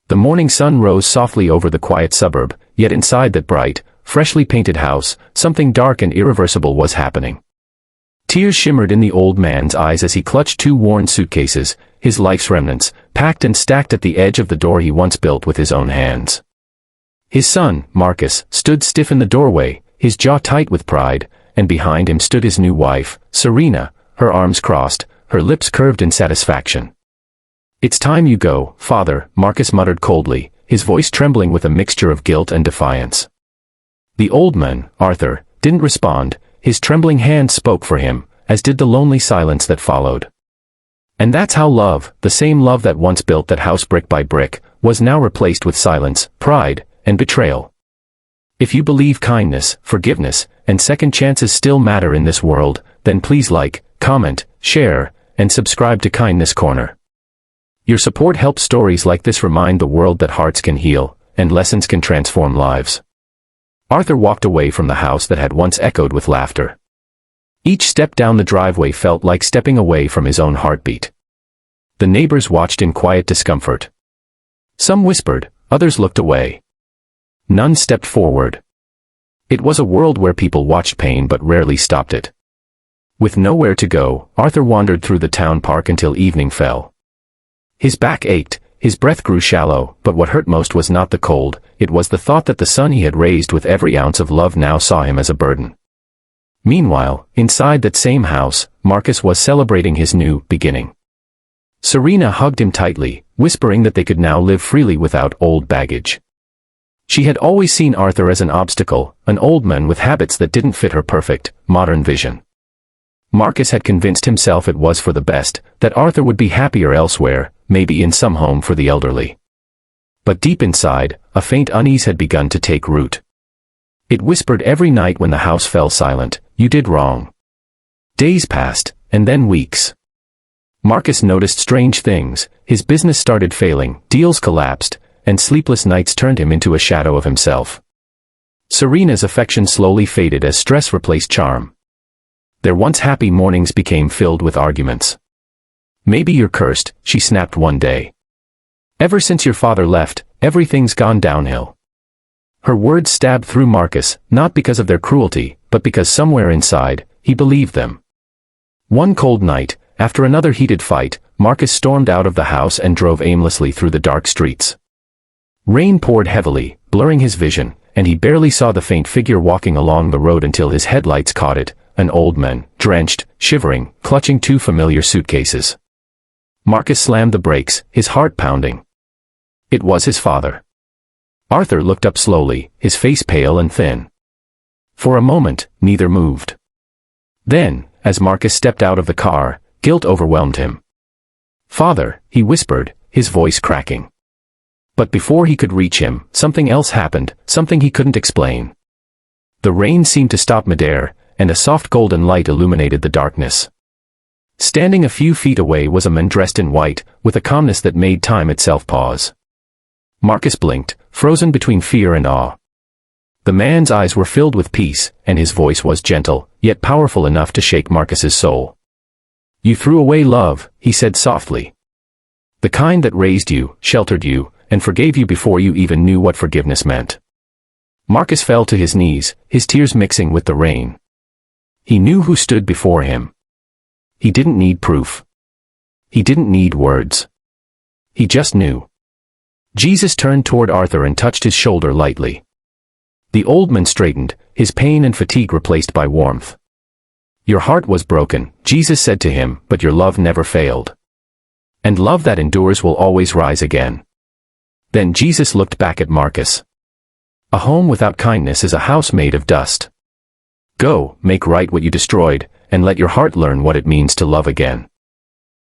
The morning sun rose softly over the quiet suburb, yet inside that bright, freshly painted house, something dark and irreversible was happening. Tears shimmered in the old man's eyes as he clutched two worn suitcases, his life's remnants, packed and stacked at the edge of the door he once built with his own hands. His son, Marcus, stood stiff in the doorway, his jaw tight with pride, and behind him stood his new wife, Serena, her arms crossed, her lips curved in satisfaction. "It's time you go, father," Marcus muttered coldly, his voice trembling with a mixture of guilt and defiance. The old man, Arthur, didn't respond. His trembling hand spoke for him, as did the lonely silence that followed. And that's how love, the same love that once built that house brick by brick, was now replaced with silence, pride, and betrayal. If you believe kindness, forgiveness, and second chances still matter in this world, then please like, comment, share, and subscribe to Kindness Corner. Your support helps stories like this remind the world that hearts can heal, and lessons can transform lives. Arthur walked away from the house that had once echoed with laughter. Each step down the driveway felt like stepping away from his own heartbeat. The neighbors watched in quiet discomfort. Some whispered, others looked away. None stepped forward. It was a world where people watched pain but rarely stopped it. With nowhere to go, Arthur wandered through the town park until evening fell. His back ached, his breath grew shallow, but what hurt most was not the cold, it was the thought that the son he had raised with every ounce of love now saw him as a burden. Meanwhile, inside that same house, Marcus was celebrating his new beginning. Serena hugged him tightly, whispering that they could now live freely without old baggage. She had always seen Arthur as an obstacle, an old man with habits that didn't fit her perfect, modern vision. Marcus had convinced himself it was for the best, that Arthur would be happier elsewhere, maybe in some home for the elderly. But deep inside, a faint unease had begun to take root. It whispered every night when the house fell silent, "You did wrong." Days passed, and then weeks. Marcus noticed strange things. His business started failing, deals collapsed, and sleepless nights turned him into a shadow of himself. Serena's affection slowly faded as stress replaced charm. Their once happy mornings became filled with arguments. "Maybe you're cursed," she snapped one day. "Ever since your father left, everything's gone downhill." Her words stabbed through Marcus, not because of their cruelty, but because somewhere inside, he believed them. One cold night, after another heated fight, Marcus stormed out of the house and drove aimlessly through the dark streets. Rain poured heavily, blurring his vision, and he barely saw the faint figure walking along the road until his headlights caught it, an old man, drenched, shivering, clutching two familiar suitcases. Marcus slammed the brakes, his heart pounding. It was his father. Arthur looked up slowly, his face pale and thin. For a moment, neither moved. Then, as Marcus stepped out of the car, guilt overwhelmed him. "Father," he whispered, his voice cracking. But before he could reach him, something else happened, something he couldn't explain. The rain seemed to stop midair, and a soft golden light illuminated the darkness. Standing a few feet away was a man dressed in white, with a calmness that made time itself pause. Marcus blinked, frozen between fear and awe. The man's eyes were filled with peace, and his voice was gentle, yet powerful enough to shake Marcus's soul. "You threw away love," he said softly. "The kind that raised you, sheltered you, and forgave you before you even knew what forgiveness meant." Marcus fell to his knees, his tears mixing with the rain. He knew who stood before him. He didn't need proof. He didn't need words. He just knew. Jesus turned toward Arthur and touched his shoulder lightly. The old man straightened, his pain and fatigue replaced by warmth. "Your heart was broken," Jesus said to him, "but your love never failed. And love that endures will always rise again." Then Jesus looked back at Marcus. "A home without kindness is a house made of dust. Go, make right what you destroyed, and let your heart learn what it means to love again."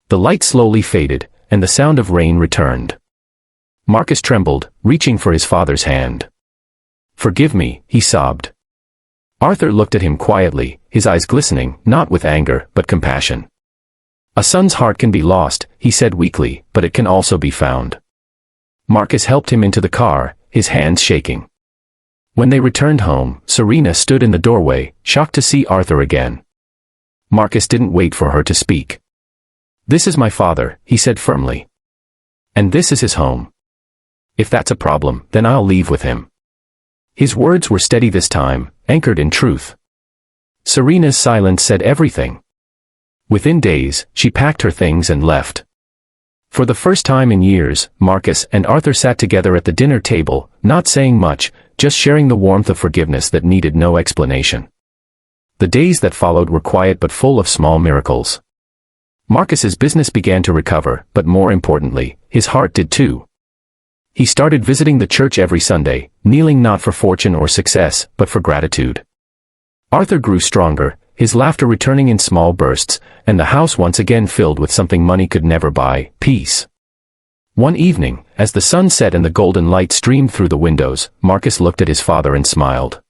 The light slowly faded, and the sound of rain returned. Marcus trembled, reaching for his father's hand. "Forgive me," he sobbed. Arthur looked at him quietly, his eyes glistening, not with anger, but compassion. "A son's heart can be lost," he said weakly, "but it can also be found." Marcus helped him into the car, his hands shaking. When they returned home, Serena stood in the doorway, shocked to see Arthur again. Marcus didn't wait for her to speak. "This is my father," he said firmly. "And this is his home." If that's a problem, then I'll leave with him." His words were steady this time, anchored in truth. Serena's silence said everything. Within days, she packed her things and left. For the first time in years, Marcus and Arthur sat together at the dinner table, not saying much, just sharing the warmth of forgiveness that needed no explanation. The days that followed were quiet but full of small miracles. Marcus's business began to recover, but more importantly, his heart did too. He started visiting the church every Sunday, kneeling not for fortune or success, but for gratitude. Arthur grew stronger, his laughter returning in small bursts, and the house once again filled with something money could never buy: peace. One evening, as the sun set and the golden light streamed through the windows, Marcus looked at his father and smiled.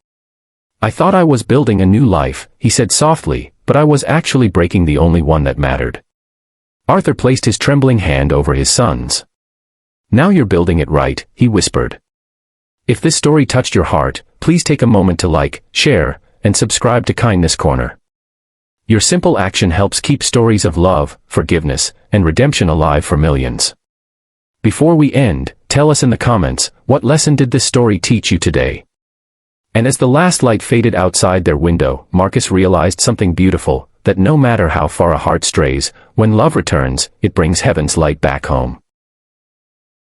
"I thought I was building a new life," he said softly, "but I was actually breaking the only one that mattered." Arthur placed his trembling hand over his son's. "Now you're building it right," he whispered. If this story touched your heart, please take a moment to like, share, and subscribe to Kindness Corner. Your simple action helps keep stories of love, forgiveness, and redemption alive for millions. Before we end, tell us in the comments, what lesson did this story teach you today? And as the last light faded outside their window, Marcus realized something beautiful, that no matter how far a heart strays, when love returns, it brings heaven's light back home.